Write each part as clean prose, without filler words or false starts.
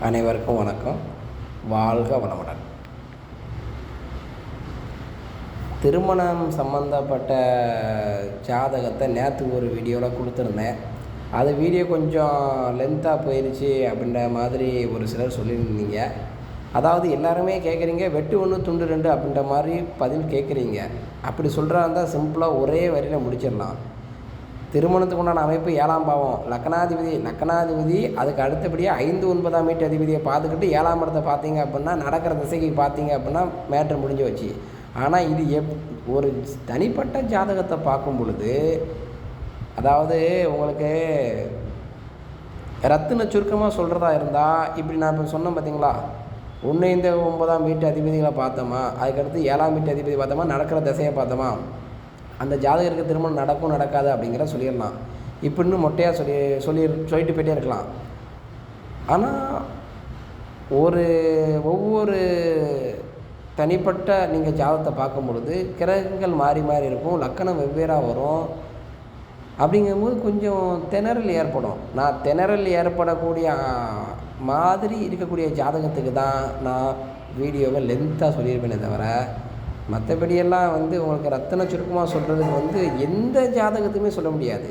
அனைவருக்கும் வணக்கம். வாழ்க வளமுடன். திருமணம் சம்மந்தப்பட்ட ஜாதகத்தை நேற்று ஒரு வீடியோவில் கொடுத்துருந்தேன். அது வீடியோ கொஞ்சம் லென்த்தாக போயிடுச்சு அப்படின்ற மாதிரி ஒரு சிலர் சொல்லியிருந்தீங்க. அதாவது எல்லாருமே கேட்குறீங்க, வெட்டு 1 துண்டு 2 அப்படின்ற மாதிரி பதில் கேட்குறீங்க. அப்படி சொல்கிறா இருந்தால் சிம்பிளாக ஒரே வரியில் முடிச்சிடலாம். திருமணத்துக்கு உண்டான அமைப்பு 7ஆம் பாவம் லக்னாதிபதி அதுக்கு அடுத்தபடியாக 5, 9ஆம் வீட்டு அதிபதியை பார்த்துக்கிட்டு 7ஆம் இடத்தை பார்த்தீங்க அப்படின்னா, நடக்கிற திசைக்கு பார்த்தீங்க அப்படின்னா மேட்ரு முடிஞ்சு வச்சு. ஆனால் இது ஒரு தனிப்பட்ட ஜாதகத்தை பார்க்கும் பொழுது, அதாவது உங்களுக்கு ரத்தின சுருக்கமாக சொல்கிறதா இருந்தால், இப்படி நான் இப்போ சொன்னேன் பார்த்தீங்களா, 1 இந்த 9ஆம் வீட்டு அதிபதிகளை பார்த்தோமா, அதுக்கடுத்து 7ஆம் வீட்டு அதிபதி பார்த்தோமா, நடக்கிற திசையை பார்த்தோமா, அந்த ஜாதகருக்கு திருமணம் நடக்கும் நடக்காது அப்படிங்கிற சொல்லிடலாம். இப்படின்னு மொட்டையாக சொல்லிட்டு போயிட்டே இருக்கலாம். ஆனால் ஒவ்வொரு தனிப்பட்ட நீங்கள் ஜாதகத்தை பார்க்கும் பொழுது கிரகங்கள் மாறி மாறி இருக்கும், லக்கணம் வெவ்வேறாக வரும். அப்படிங்கும்போது கொஞ்சம் திணறல் ஏற்படும். நான் திணறல் ஏற்படக்கூடிய மாதிரி இருக்கக்கூடிய ஜாதகத்துக்கு தான் நான் வீடியோவை லென்த்தாக சொல்லியிருப்பேனே தவிர, மற்றபடியெல்லாம் உங்களுக்கு ரத்தின சுருக்கமாக சொல்கிறதுக்கு எந்த ஜாதகத்துமே சொல்ல முடியாது.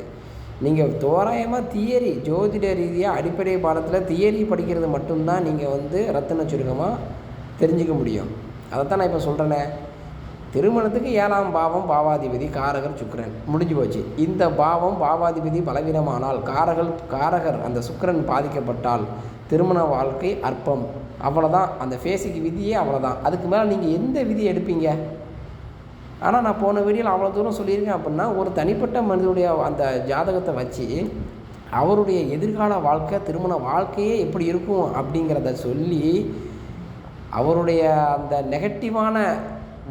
நீங்கள் தோராயமாக தியரி, ஜோதிட ரீதியாக அடிப்படை பாடத்தில் தியரி படிக்கிறது மட்டும்தான் நீங்கள் ரத்தின சுருக்கமாக தெரிஞ்சிக்க முடியும். அதைத்தான் நான் இப்போ சொல்கிறேனே. திருமணத்துக்கு 7ஆம் பாவம் பாவாதிபதி காரகர் சுக்கிரன் முடிஞ்சு போச்சு. இந்த பாவம் பாவாதிபதி பலவீனமானால், காரகர் அந்த சுக்கிரன் பாதிக்கப்பட்டால் திருமண வாழ்க்கை அற்பம். அவ்வளோதான். அந்த ஃபேஸுக்கு விதியே அவ்வளோதான். அதுக்கு மேலே நீங்கள் எந்த விதியை எடுப்பீங்க? ஆனால் நான் போன வீடியோவில் அவ்வளோ தூரம் சொல்லியிருக்கேன். அப்படின்னா ஒரு தனிப்பட்ட மனிதனுடைய அந்த ஜாதகத்தை வச்சு அவருடைய எதிர்கால வாழ்க்கை, திருமண வாழ்க்கையே எப்படி இருக்கும் அப்படிங்கிறத சொல்லி, அவருடைய அந்த நெகட்டிவான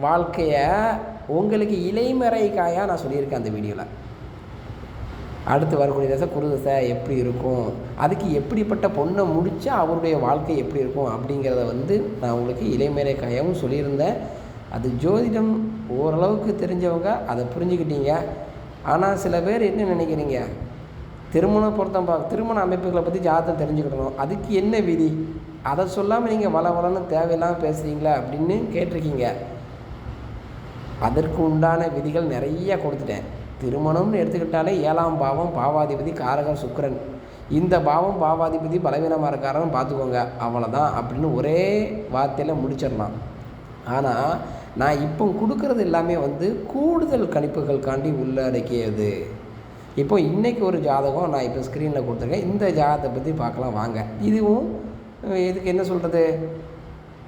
வாழ்க்கையை உங்களுக்கு இலைமறைக்காயாக நான் சொல்லியிருக்கேன் அந்த வீடியோவில். அடுத்து வரக்கூடிய தசை குரு தசை எப்படி இருக்கும், அதுக்கு எப்படிப்பட்ட பொண்ணை முடித்தா அவருடைய வாழ்க்கை எப்படி இருக்கும் அப்படிங்கிறத நான் உங்களுக்கு இலைமறைக்காயாகவும் சொல்லியிருந்தேன். அது ஜோதிடம் ஓரளவுக்கு தெரிஞ்சவங்க அதை புரிஞ்சுக்கிட்டீங்க. ஆனால் சில பேர் என்ன நினைக்கிறீங்க, திருமண அமைப்புகளை பற்றி ஜாதகம் தெரிஞ்சுக்கிடணும், அதுக்கு என்ன விதி, அதை சொல்லாமல் நீங்கள் வளன்னு தேவையில்லாமல் பேசுகிறீங்களா அப்படின்னு கேட்டிருக்கீங்க. அதற்கு உண்டான விதிகள் நிறைய கொடுத்துட்டேன். திருமணம்னு எடுத்துக்கிட்டாலே 7ஆம் பாவம் பாவாதிபதி காரகர் சுக்கிரன். இந்த பாவம் பாவாதிபதி பலவீனமாக இருக்காரன்னு பார்த்துக்கோங்க, அவ்வளோதான் அப்படின்னு ஒரே வார்த்தையில் முடிச்சிடலாம். ஆனால் நான் இப்போ கொடுக்குறது எல்லாமே கூடுதல் கணிப்புகளுக்காண்டி உள்ளடக்கியது. இப்போ இன்றைக்கி ஒரு ஜாதகம் நான் இப்போ ஸ்க்ரீனில் கொடுத்துருக்கேன். இந்த ஜாதகத்தை பற்றி பார்க்கலாம் வாங்க. இதுவும் இதுக்கு என்ன சொல்கிறது,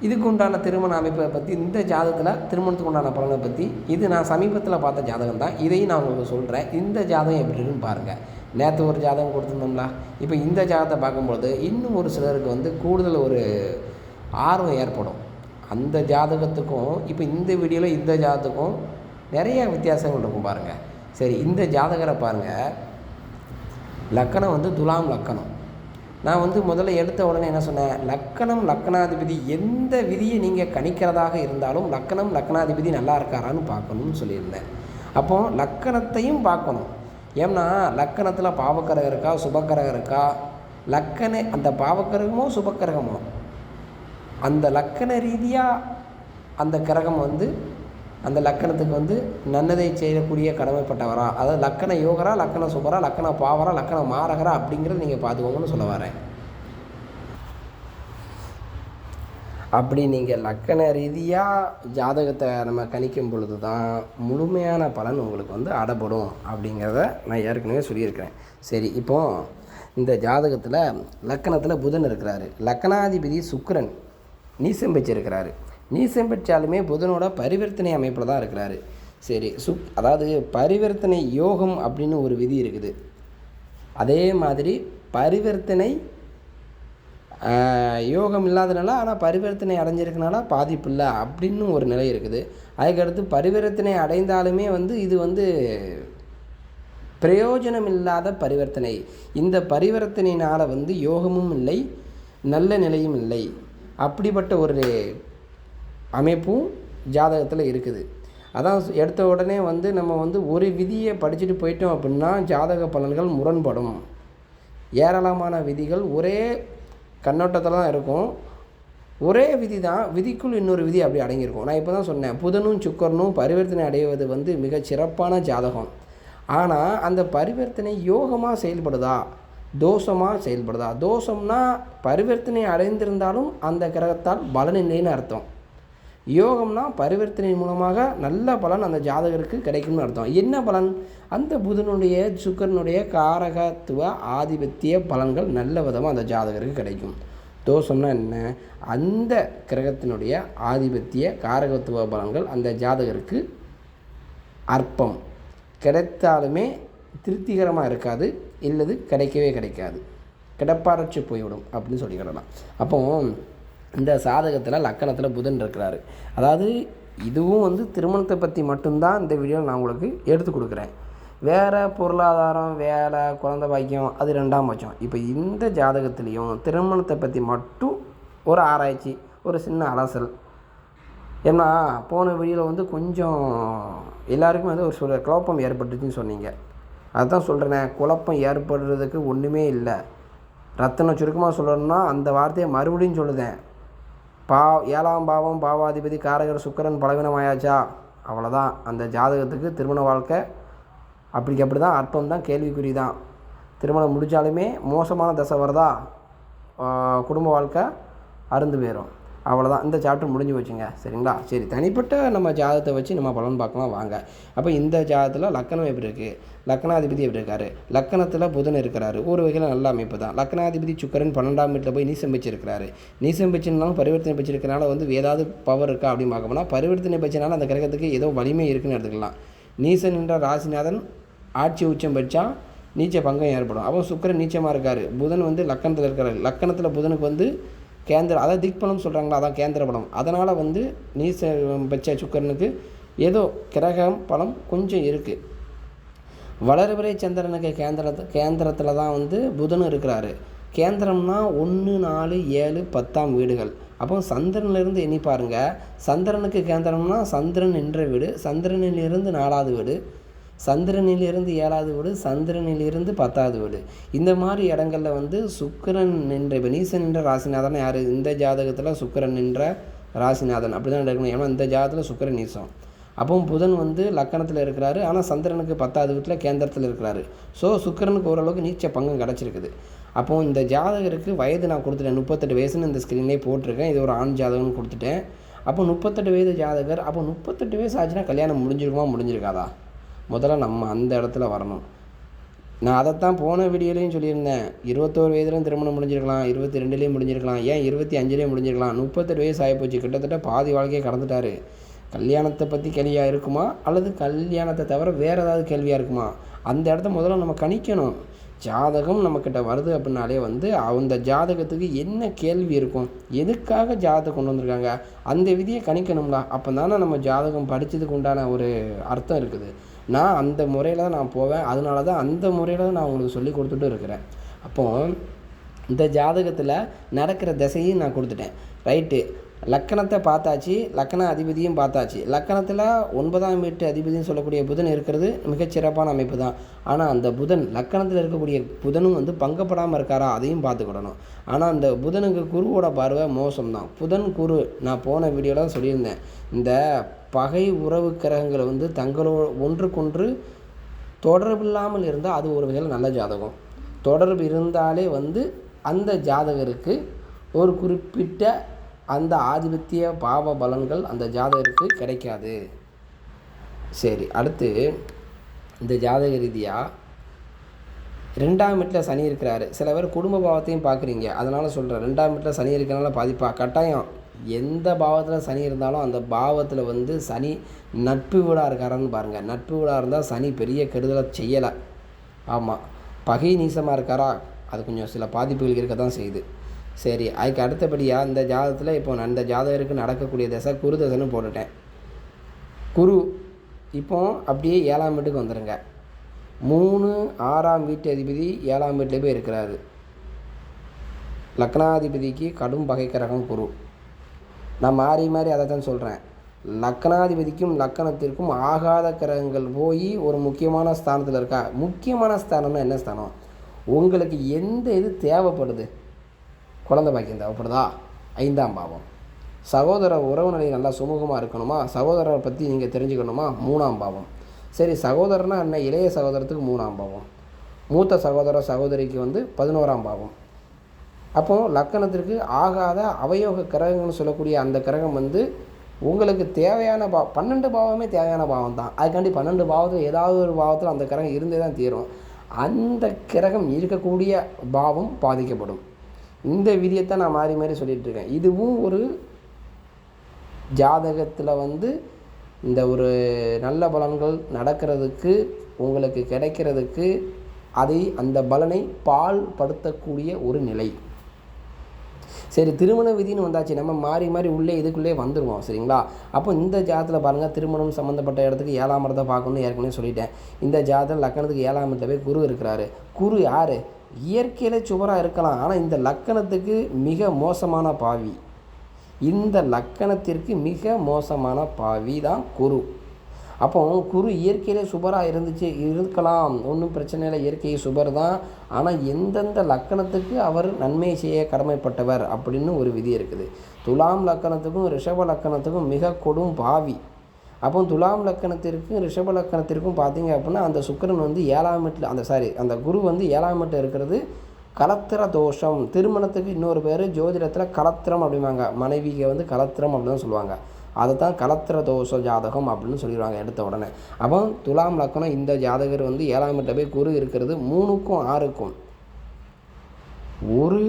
இதுக்கு உண்டான திருமண அமைப்பை பற்றி, இந்த ஜாதகத்தில் திருமணத்துக்கு உண்டான பலனை பற்றி, இது நான் சமீபத்தில் பார்த்த ஜாதகம் தான், இதையும் நான் உங்களுக்கு சொல்கிறேன். இந்த ஜாதகம் எப்படி இருக்குன்னு பாருங்கள். நேற்று ஒரு ஜாதகம் கொடுத்துருந்தோம்ல, இப்போ இந்த ஜாதகத்தை பார்க்கும்பொழுது இன்னும் ஒரு சிலருக்கு கூடுதல் ஒரு ஆர்வம் ஏற்படும். அந்த ஜாதகத்துக்கும் இப்போ இந்த வீடியோவில் இந்த ஜாதகத்துக்கும் நிறைய வித்தியாசங்கள் இருக்கும் பாருங்கள். சரி, இந்த ஜாதகரை பாருங்கள். லக்கணம் துலாம் லக்கணம். நான் முதல்ல எடுத்த உடனே என்ன சொன்னேன், லக்கணாதிபதி எந்த விதியை நீங்கள் கணிக்கிறதாக இருந்தாலும் லக்கணாதிபதி நல்லா இருக்காரான்னு பார்க்கணும்னு சொல்லியிருந்தேன். அப்போது லக்கணத்தையும் பார்க்கணும். ஏன்னா லக்கணத்தில் பாவக்கிரகம் இருக்கா சுபக்கிரகம் இருக்கா, அந்த பாவக்கிரகமோ சுபக்கிரகமோ அந்த லக்கண ரீதியாக அந்த கிரகம் அந்த லக்கணத்துக்கு நல்லதை செய்யக்கூடிய கடமைப்பட்டவரா, அதாவது லக்கண யோகரா, லக்கண சுபரா, லக்கண பாவரா, லக்கண மாரகரா அப்படிங்கிறத நீங்கள் பார்த்துக்கோங்கன்னு சொல்ல வரேன். அப்படி நீங்கள் லக்கண ரீதியாக ஜாதகத்தை நம்ம கணிக்கும் பொழுது தான் முழுமையான பலன் உங்களுக்கு அடைபடும் அப்படிங்கிறத நான் ஏற்கனவே சொல்லியிருக்கிறேன். சரி, இப்போது இந்த ஜாதகத்தில் லக்கணத்தில் புதன் இருக்கிறாரு, லக்கணாதிபதி சுக்கிரன் நீசம் பெற்றிருக்கிறாரு. நீசம் பெற்றாலுமே புதனோட பரிவர்த்தனை அமைப்பில் தான் இருக்கிறாரு. சரி, அதாவது பரிவர்த்தனை யோகம் அப்படின்னு ஒரு விதி இருக்குது. அதே மாதிரி பரிவர்த்தனை யோகம் இல்லாதனால, ஆனால் பரிவர்த்தனை அடைஞ்சிருக்கனால பாதிப்பு இல்லை அப்படின்னு ஒரு நிலை இருக்குது. அதுக்கடுத்து பரிவர்த்தனை அடைந்தாலுமே இது பிரயோஜனம் இல்லாத பரிவர்த்தனை. இந்த பரிவர்த்தனையினால் யோகமும் இல்லை, நல்ல நிலையும் இல்லை. அப்படிப்பட்ட ஒரு அமைப்பும் ஜாதகத்தில் இருக்குது. அதான் எடுத்த உடனே நம்ம ஒரு விதியை படிச்சுட்டு போயிட்டோம் அப்படின்னா ஜாதக பலன்கள் முரண்படும். ஏராளமான விதிகள் ஒரே கண்ணோட்டத்தில் தான் இருக்கும். ஒரே விதி தான், விதிக்குள் இன்னொரு விதி அப்படி அடங்கியிருக்கும். நான் இப்போ தான் சொன்னேன், புதனும் சுக்கரனும் பரிவர்த்தனை அடைவது வந்து மிகச் சிறப்பான ஜாதகம். ஆனால் அந்த பரிவர்த்தனை யோகமாக செயல்படுதா, தோஷமாக செயல்படுதா? தோஷம்னா பரிவர்த்தனை அடைந்திருந்தாலும் அந்த கிரகத்தால் பலனில்லைன்னு அர்த்தம். யோகம்னா பரிவர்த்தனை மூலமாக நல்ல பலன் அந்த ஜாதகருக்கு கிடைக்கும்னு அர்த்தம். என்ன பலன்? அந்த புதனுடைய சுக்கரனுடைய காரகத்துவ ஆதிபத்திய பலன்கள் நல்ல விதமாக அந்த ஜாதகருக்கு கிடைக்கும். தோஷம்னா என்ன? அந்த கிரகத்தினுடைய ஆதிபத்திய காரகத்துவ பலன்கள் அந்த ஜாதகருக்கு அற்பம், கிடைத்தாலுமே திருப்திகரமாக இருக்காது, இல்லது கிடைக்கவே கிடைக்காது, கிடப்பாரச்சு போய்விடும் அப்படின்னு சொல்லிக்கிடலாம். அப்போ இந்த சாதகத்தில் லக்கணத்தில் புதன் இருக்கிறாரு. அதாவது இதுவும் வந்து திருமணத்தை பற்றி மட்டும்தான் இந்த வீடியோவில் நான் உங்களுக்கு எடுத்து கொடுக்குறேன். வேறு பொருளாதாரம், வேலை, குழந்தை பாக்கியம் அது 2ஆம் பட்சம். இப்போ இந்த ஜாதகத்துலேயும் திருமணத்தை பற்றி மட்டும் ஒரு ஆராய்ச்சி, ஒரு சின்ன அலசல். ஏன்னா போன வீடியோவில் வந்து கொஞ்சம் எல்லாருக்கும் வந்து ஒரு சில குழப்பம் ஏற்பட்டுச்சுன்னு சொன்னீங்க. அதுதான் சொல்கிறேன், குழப்பம் ஏற்படுறதுக்கு ஒன்றுமே இல்லை. ரத்தனை சுருக்கமாக சொல்லணும்னா அந்த வார்த்தையை மறுபடியும் சொல்லுதேன். 7ஆம் பாவம் பாவாதிபதி காரகர் சுக்கிரன் பலவீனமாயாச்சா, அவ்வளோதான். அந்த ஜாதகத்துக்கு திருமண வாழ்க்கை அப்படி தான், அற்பம் தான், கேள்விக்குறி தான். திருமணம் முடித்தாலுமே மோசமான தசை வருதா, குடும்ப வாழ்க்கை அருந்து போயிடும், அவ்வளோதான். இந்த சாப்டர் முடிஞ்சு போச்சுங்க. சரிங்களா? சரி, தனிப்பட்ட நம்ம ஜாதகத்தை வச்சு நம்ம பலன் பார்க்கலாம் வாங்க. அப்போ இந்த ஜாதகத்தில் லக்கணம் எப்படி இருக்குது, லக்கணாதிபதி எப்படி இருக்கார், லக்கணத்தில் புதன் இருக்கிறாரு, ஒரு வகையில் நல்ல அமைப்பு தான். லக்கணாதிபதி சுக்கரன் 12ஆம் வீட்டில் போய் நீசம் வச்சிருக்கிறாரு. நீசம் வச்சுனாலும் பரிவர்த்தனை வச்சிருக்கிறனால வந்து ஏதாவது பவர் இருக்கா அப்படின்னு பார்க்க போனால், பரிவர்த்தனை வச்சனால அந்த கிரகத்துக்கு ஏதோ வலிமை இருக்குன்னு எடுத்துக்கலாம். நீசன் என்ற ராசிநாதன் ஆட்சி உச்சம் வச்சா நீச்ச பங்கம் ஏற்படும். அப்போ சுக்கரன் நீச்சமாக இருக்கார், புதன் வந்து லக்கணத்தில் இருக்கிறார். லக்கணத்தில் புதனுக்கு வந்து கேந்திர, அதாவது திக்பலம் சொல்கிறாங்களா, அதான் கேந்திர பலம். அதனால் வந்து நீச பட்ச சுக்கரனுக்கு ஏதோ கிரகம் பலம் கொஞ்சம் இருக்குது. வளர்பிறை சந்திரனுக்கு கேந்திரத்தில் தான் வந்து புதனும் இருக்கிறாரு. கேந்திரம்னா 1, 4, 7, 10ஆம் வீடுகள். அப்போ சந்திரனிலிருந்து எண்ணி பாருங்கள். சந்திரனுக்கு கேந்திரம்னா சந்திரன் என்ற வீடு, சந்திரனிலிருந்து 4ஆவது வீடு, சந்திரனிலிருந்து 7ஆவது வீடு, சந்திரனிலிருந்து 10ஆவது வீடு. இந்த மாதிரி இடங்களில் வந்து சுக்கிரன் நின்ற, இப்போ நீசன் என்ற ராசிநாதன் யார்? இந்த ஜாதகத்தில் சுக்கிரன் நின்ற ராசிநாதன் அப்படி தான் இருக்கணும். ஏன்னா இந்த ஜாதகத்தில் சுக்கிரன் நீசம். அப்போ புதன் வந்து லக்கணத்தில் இருக்கிறாரு, ஆனால் சந்திரனுக்கு 10ஆவது வீட்டில் கேந்திரத்தில் இருக்கிறாரு. ஸோ சுக்கிரனுக்கு ஓரளவுக்கு நீச்ச பங்கம் கிடச்சிருக்குது. அப்போது இந்த ஜாதகருக்கு வயது நான் கொடுத்துட்டேன், 38 வயசுன்னு இந்த ஸ்க்ரீன்லேயே போட்டிருக்கேன். இது ஒரு ஆண் ஜாதகம்னு கொடுத்துட்டேன். அப்போ 38 வயது ஜாதகர். அப்போ 38 வயசு ஆச்சுன்னா கல்யாணம் முடிஞ்சிருக்காதா? முதல்ல நம்ம அந்த இடத்துல வரணும். நான் அதைத்தான் போன வீடியோலையும் சொல்லியிருந்தேன். 21 வயதுலையும் திருமணம் முடிஞ்சிருக்கலாம், 22லேயும் முடிஞ்சிருக்கலாம், ஏன் 25லேயும் முடிஞ்சிருக்கலாம். 38 வயசு ஆகிப்போச்சு, கிட்டத்தட்ட பாதி வாழ்க்கையை கடந்துட்டார். கல்யாணத்தை பற்றி கேள்வியாக இருக்குமா, அல்லது கல்யாணத்தை தவிர வேறு ஏதாவது கேள்வியாக இருக்குமா? அந்த இடத்த முதல்ல நம்ம கணிக்கணும். ஜாதகம் நம்மக்கிட்ட வருது அப்படின்னாலே வந்து அந்த ஜாதகத்துக்கு என்ன கேள்வி இருக்கும், எதுக்காக ஜாதகத்தை கொண்டு வந்திருக்காங்க, அந்த விதியை கணிக்கணும்ல. அப்போ தானே நம்ம ஜாதகம் படித்ததுக்கு உண்டான ஒரு அர்த்தம் இருக்குது. நான் அந்த முறையில் தான் நான் போவேன். அதனால தான் அந்த முறையில் தான் நான் உங்களுக்கு சொல்லி கொடுத்துட்டு இருக்கிறேன். அப்போது இந்த ஜாதகத்தில் நடக்கிற திசையும் நான் கொடுத்துட்டேன். ரைட்டு, லக்கணத்தை பார்த்தாச்சு, லக்கண அதிபதியும் பார்த்தாச்சு. லக்கணத்தில் 9ஆம் வீட்டு அதிபதினு சொல்லக்கூடிய புதன் இருக்கிறது மிகச்சிறப்பான அமைப்பு தான். ஆனால் அந்த புதன் லக்கணத்தில் இருக்கக்கூடிய புதனும் வந்து பங்கப்படாமல் இருக்காரா, அதையும் பார்த்துக்கிடணும். ஆனால் அந்த புதனுக்கு குருவோட பார்வை மோசம்தான். புதன் குரு நான் போன வீடியோவில் சொல்லியிருந்தேன். இந்த பகை உறவு கிரகங்களை வந்து தங்களோட ஒன்றுக்கொன்று தொடர்பில்லாமல் இருந்தால் அது ஒரு வகையில் நல்ல ஜாதகம். தொடர்பு இருந்தாலே வந்து அந்த ஜாதகருக்கு ஒரு குறிப்பிட்ட அந்த ஆதிபத்திய பாவ பலன்கள் அந்த ஜாதகருக்கு கிடைக்காது. சரி, அடுத்து இந்த ஜாதக ரீதியாக 2ஆம் வீட்டில் சனி இருக்கிறாரு. சில பேர் குடும்ப பாவத்தையும் பார்க்குறீங்க, அதனால் சொல்கிறேன். 2ஆம் வீட்டில் சனி இருக்கிறனால பாதிப்பா கட்டாயம். எந்த பாவத்தில் சனி இருந்தாலும் அந்த பாவத்தில் வந்து சனி நட்பு வீடாக இருக்காரான்னு பாருங்கள். நட்பு வீடாக இருந்தால் சனி பெரிய கெடுதலை செய்யலை. ஆமாம், பகை நீசமாக இருக்காரா, அது கொஞ்சம் சில பாதிப்புகள் இருக்க தான் செய்யுது. சரி, அதுக்கு அடுத்தபடியாக இந்த ஜாதகத்தில் இப்போ அந்த ஜாதகருக்கு நடக்கக்கூடிய தசை குரு தசைன்னு போட்டுட்டேன். குரு இப்போ அப்படியே 7ஆம் வீட்டுக்கு வந்துடுங்க. 3, 6ஆம் வீட்டு அதிபதி 7ஆம் வீட்டில் போய் இருக்கிறாரு. லக்னாதிபதிக்கு கடும் பகை கிரகம் குரு. நான் மாறி அதை தான் சொல்கிறேன். லக்னாதிபதிக்கும் லக்கணத்திற்கும் ஆகாத கிரகங்கள் போய் ஒரு முக்கியமான ஸ்தானத்தில் இருக்கா. முக்கியமான ஸ்தானம்னா என்ன ஸ்தானம்? உங்களுக்கு எந்த இது தேவைப்படுது, குழந்தை பாக்கியம் தேவைப்படுதா? 5ஆம் பாவம். சகோதர உறவு நிலை நல்லா சுமூகமாக இருக்கணுமா? சகோதரரை பற்றி நீங்கள் தெரிஞ்சுக்கணுமா? 3ஆம் பாவம். சரி, சகோதரனா என்ன? இளைய சகோதரத்துக்கு 3ஆம் பாவம், மூத்த சகோதர சகோதரிக்கு 11ஆம் பாவம். அப்போது லக்கணத்திற்கு ஆகாத அவயோக கிரகங்கள்னு சொல்லக்கூடிய அந்த கிரகம் உங்களுக்கு தேவையான 12 பாவமே தேவையான பாவம் தான். அதுக்காண்டி 12 பாவத்தில் ஏதாவது ஒரு பாவத்தில் அந்த கிரகம் இருந்தே தான் தீரும். அந்த கிரகம் இருக்கக்கூடிய பாவம் பாதிக்கப்படும். இந்த விதியத்தை நான் மாறி மாறி சொல்லிகிட்டு இருக்கேன். இதுவும் ஒரு ஜாதகத்தில் இந்த ஒரு நல்ல பலன்கள் நடக்கிறதுக்கு உங்களுக்கு கிடைக்கிறதுக்கு அந்த பலனை பால்படுத்தக்கூடிய ஒரு நிலை. சரி, திருமண விதின்னு வந்தாச்சு, நம்ம மாறி மாறி உள்ளே இதுக்குள்ளே வந்துடுவோம். சரிங்களா? அப்போ இந்த ஜாதகத்தில் பாருங்கள், திருமணம் சம்மந்தப்பட்ட இடத்துக்கு 7ஆம் இடத்தை பார்க்கணும்னு ஏற்கனவே சொல்லிட்டேன். இந்த ஜாதகம் லக்கணத்துக்கு 7ஆம் இடத்துல போய் குரு இருக்கிறாரு. குரு யார்? இயற்கையில் சுபராக இருக்கலாம், ஆனால் இந்த லக்கணத்துக்கு மிக மோசமான பாவி. இந்த லக்கணத்திற்கு மிக மோசமான பாவி தான் குரு. அப்போ குரு இயற்கையிலே சுபராக இருக்கலாம், ஒன்றும் பிரச்சனை இல்லை, இயற்கை சுபர் தான். ஆனால் எந்தெந்த லக்கணத்துக்கு அவர் நன்மை செய்ய கடமைப்பட்டவர் அப்படின்னு ஒரு விதி இருக்குது. துலாம் லக்கணத்துக்கும் ரிஷப லக்கணத்துக்கும் மிக கொடும் பாவி. அப்போ துலாம் லக்கணத்திற்கும் ரிஷப லக்கணத்திற்கும் பார்த்தீங்க அப்படின்னா அந்த சுக்கிரன் 7ஆம் வீட்டில் அந்த குரு 7ஆம் வீட்டில் இருக்கிறது கலத்திர தோஷம். திருமணத்துக்கு இன்னொரு பேர் ஜோதிடத்தில் கலத்திரம் அப்படிம்பாங்க. மனைவிக்கு கலத்திரம் அப்படின்னு தான் சொல்லுவாங்க. அதை தான் கலத்திர தோஷ ஜாதகம் அப்படின்னு சொல்லிடுவாங்க எடுத்த உடனே. அப்போ துலாம் லக்கணம் இந்த ஜாதகர் 7ஆம் வீட்டில் போய் குரு இருக்கிறது 3க்கும் 6க்கும் ஒரு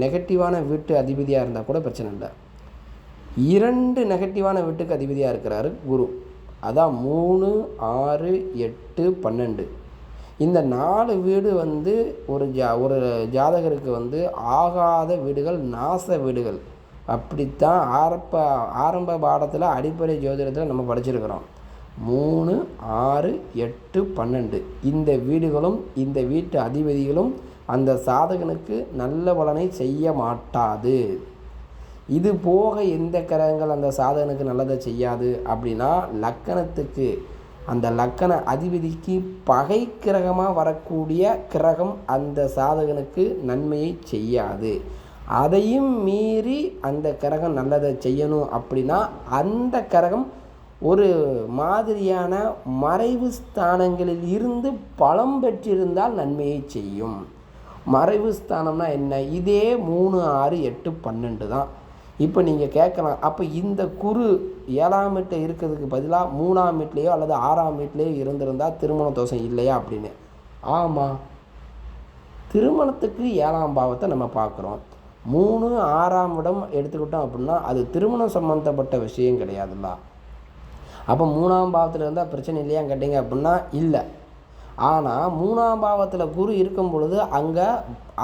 நெகட்டிவான வீட்டு அதிபதியாக இருந்தால் கூட பிரச்சனை இல்லை. 2 நெகட்டிவான வீட்டுக்கு அதிபதியாக இருக்கிறாரு குரு. அதான் 3, 6, 8, 12. இந்த 4 வீடு ஒரு ஜாதகருக்கு ஆகாத வீடுகள், நாச வீடுகள். அப்படித்தான் ஆரம்ப பாடத்தில் அடிப்படை ஜோதிடத்தில் நம்ம படிச்சிருக்கிறோம். 3, 6, 8, 12 இந்த வீடுகளும் இந்த வீட்டு அதிபதிகளும் அந்த சாதகனுக்கு நல்ல பலனை செய்ய மாட்டாது. இது போக எந்த கிரகங்கள் அந்த சாதகனுக்கு நல்லதை செய்யாது அப்படின்னா, லக்கணத்துக்கு அந்த லக்கண அதிபதிக்கு பகை கிரகமாக வரக்கூடிய கிரகம் அந்த சாதகனுக்கு நன்மையை செய்யாது. அதையும் மீறி அந்த கிரகம் நல்லதை செய்யணும் அப்படின்னா அந்த கிரகம் ஒரு மாதிரியான மறைவு ஸ்தானங்களில் இருந்து பலம் பெற்றிருந்தால் நன்மையை செய்யும். மறைவு ஸ்தானம்னா என்ன? இதே 3, 6, 8, 12 தான். இப்போ நீங்கள் கேட்கலாம், அப்போ இந்த குரு 7ஆம் வீட்டில் இருக்கிறதுக்கு பதிலாக 3ஆம் வீட்லேயோ அல்லது 6ஆம் வீட்லேயோ இருந்திருந்தால் திருமண தோஷம் இல்லையா அப்படின்னு. ஆமாம், திருமணத்துக்கு 7ஆம் பாவத்தை நம்ம பார்க்குறோம். 3, 6ஆம் இடம் எடுத்துக்கிட்டோம் அப்படின்னா அது திருமணம் சம்மந்தப்பட்ட விஷயம் கிடையாதுல்ல. அப்போ 3ஆம் பாவத்தில் இருந்தால் பிரச்சனை இல்லையான்னு கேட்டிங்க அப்படின்னா இல்லை. ஆனால் 3ஆம் பாவத்தில் குரு இருக்கும் பொழுது அங்கே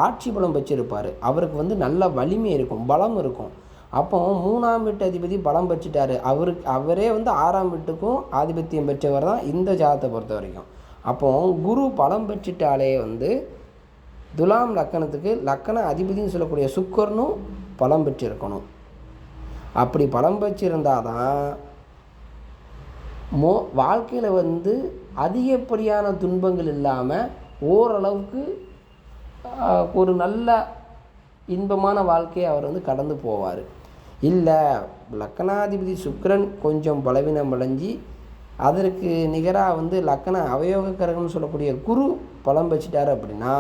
ஆட்சி பலம் பெற்றிருப்பார். அவருக்கு நல்ல வலிமை இருக்கும், பலம் இருக்கும். அப்போ 3ஆம் வீட்டு அதிபதி பலம் பெற்றுட்டார். அவரே 6ஆம் வீட்டுக்கும் ஆதிபத்தியம் பெற்றவர் தான் இந்த ஜாதகத்தை பொறுத்த வரைக்கும். அப்போ குரு பலம் பெற்றுட்டாலே துலாம் லக்கணத்துக்கு லக்கண அதிபதினு சொல்லக்கூடிய சுக்கரனும் பலம் பெற்றிருக்கணும். அப்படி பலம் பெற்றிருந்தால் தான் வாழ்க்கையில் அதிகப்படியான துன்பங்கள் இல்லாமல் ஓரளவுக்கு ஒரு நல்ல இன்பமான வாழ்க்கையை அவர் கடந்து போவார். இல்லை, லக்கணாதிபதி சுக்கிரன் கொஞ்சம் பலவீனம் அடைஞ்சி அதற்கு நிகராக லக்கண அவயோக கிரகம்னு சொல்லக்கூடிய குரு பலம் வச்சிட்டார் அப்படின்னா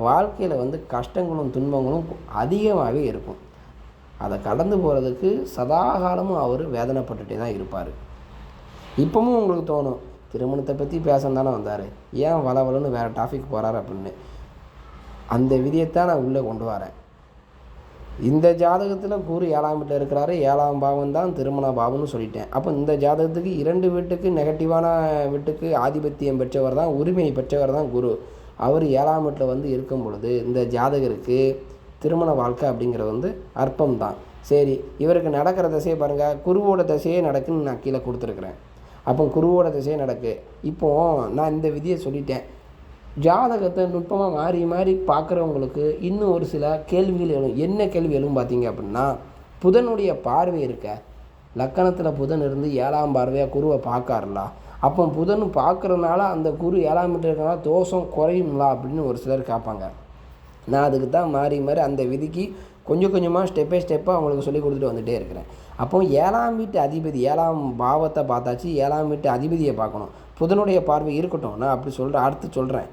வாழ்க்கையில் கஷ்டங்களும் துன்பங்களும் அதிகமாகவே இருக்கும். அதை கடந்து போகிறதுக்கு சதாகாலமும் அவர் வேதனைப்பட்டுகிட்டே தான் இருப்பார். இப்போவும் உங்களுக்கு தோணும், திருமணத்தை பற்றி பேசணும் தானே வந்தார், ஏன் வளவலன்னு வேறு டாபிக் போகிறார் அப்படின்னு. அந்த விதியைத்தான் நான் உள்ளே கொண்டு வரேன். இந்த ஜாதகத்தில் குரு 7ஆம் வீட்டில் இருக்கிறாரு. 7ஆம் பாவம் தான் திருமண பாவம்னு சொல்லிட்டேன். அப்போ இந்த ஜாதகத்துக்கு 2 வீட்டுக்கு நெகட்டிவான வீட்டுக்கு ஆதிபத்தியம் பெற்றவர் தான், உரிமை பெற்றவர் தான் குரு. அவர் 7ஆம் வீட்டில் இருக்கும் பொழுது இந்த ஜாதகருக்கு திருமண வாழ்க்கை அப்படிங்கிறது அற்பம் தான். சரி, இவருக்கு நடக்கிற திசையை பாருங்கள், குருவோட திசையே நடக்குன்னு நான் கீழே கொடுத்துருக்குறேன். அப்போ குருவோட திசையே நடக்கு. இப்போது நான் இந்த விதியை சொல்லிட்டேன். ஜாதகத்தை நுட்பமாக மாறி மாறி பார்க்குறவங்களுக்கு இன்னும் ஒரு சில கேள்விகள் எழும். என்ன கேள்வி எழும் பார்த்தீங்க அப்படின்னா, புதனுடைய பார்வை இருக்க, லக்கணத்தில் புதன் இருந்து 7ஆம் பார்வையாக குருவை பார்க்காருல, அப்போ புதன் பார்க்குறதுனால அந்த குரு 7ஆம் வீட்டில் இருக்கிறனால தோஷம் குறையுங்களா அப்படின்னு ஒரு சிலர் கேட்பாங்க. நான் அதுக்கு தான் மாறி மாறி அந்த விதிக்கு கொஞ்சம் கொஞ்சமாக ஸ்டெப் பை ஸ்டெப்பாக அவங்களுக்கு சொல்லி கொடுத்துட்டு வந்துகிட்டே இருக்கிறேன். அப்போ 7ஆம் வீட்டு அதிபதி 7ஆம் பாவத்தை பார்த்தாச்சு, 7ஆம் வீட்டு அதிபதியை பார்க்கணும். புதனுடைய பார்வை இருக்கட்டும், நான் அப்படி சொல்கிறேன், அடுத்து சொல்கிறேன்.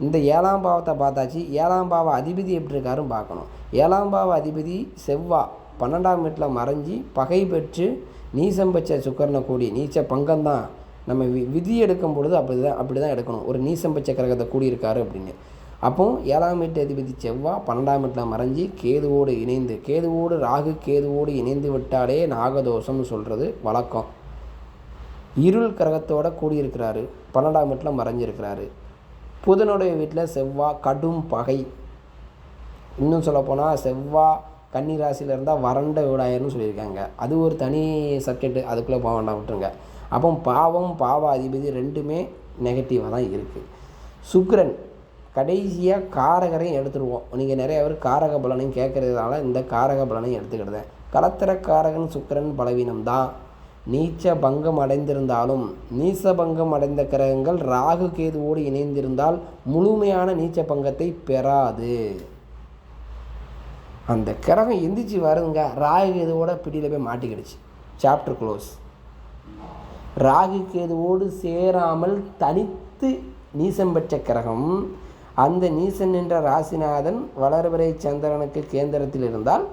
இந்த 7ஆம் பாவத்தை பார்த்தாச்சு, 7ஆம் பாவ அதிபதி எப்படி இருக்காருன்னு பார்க்கணும். 7ஆம் பாவ அதிபதி செவ்வாய் 12ஆம் வீட்டில் மறைஞ்சி பகை பெற்று நீசம் பெற்ற சுக்கரனை கூடி, நீச்ச பங்கம்தான் நம்ம விதி எடுக்கும் பொழுது அப்படி தான் எடுக்கணும். ஒரு நீசம் பெற்ற கிரகத்தை கூடியிருக்காரு அப்படின்னு. அப்போ 7ஆம் வீட்டு அதிபதி செவ்வாய் 12ஆம் வீட்டில் மறைஞ்சி கேதுவோடு இணைந்து, கேதுவோடு ராகு கேதுவோடு இணைந்து விட்டாலே நாகதோஷம்னு சொல்கிறது வழக்கம். இருள் கிரகத்தோடு கூடியிருக்கிறாரு, 12ஆம் வீட்டில் மறைஞ்சிருக்கிறாரு. புதனுடைய வீட்டில் செவ்வாய் கடும் பகை. இன்னும் சொல்லப்போனால் செவ்வாய் கன்னி ராசியில் இருந்தால் வறண்ட வீடாயிருன்னு சொல்லியிருக்காங்க. அது ஒரு தனி சப்ஜெக்ட், அதுக்குள்ளே போக வேண்டாம், விட்டுருங்க. அப்போ பாவம் பாவ அதிபதி ரெண்டுமே நெகட்டிவாக தான் இருக்குது. சுக்கிரன் கடைசியாக காரகரையும் எடுத்துருவோம். நீங்கள் நிறைய பேர் காரக பலனையும் கேட்குறதுனால இந்த காரக பலனையும் எடுத்துக்கிடுதேன். கலத்திர காரகன் சுக்கிரன் பலவீனம்தான். நீச்ச பங்கம் அடைந்திருந்தாலும், நீச பங்கம் அடைந்த கிரகங்கள் ராகு கேதுவோடு இணைந்திருந்தால் முழுமையான நீச்ச பங்கத்தை பெறாது. அந்த கிரகம் எந்திரிச்சு வருதுங்க, ராகு கேதுவோட பிடியில் போய் மாட்டிக்கிடுச்சு, சாப்டர் க்ளோஸ். ராகு கேதுவோடு சேராமல் தனித்து நீசம் பெற்ற கிரகம், அந்த நீசன் என்ற ராசிநாதன் வளர்பிறை சந்திரனுக்கு கேந்திரத்தில் இருந்தால்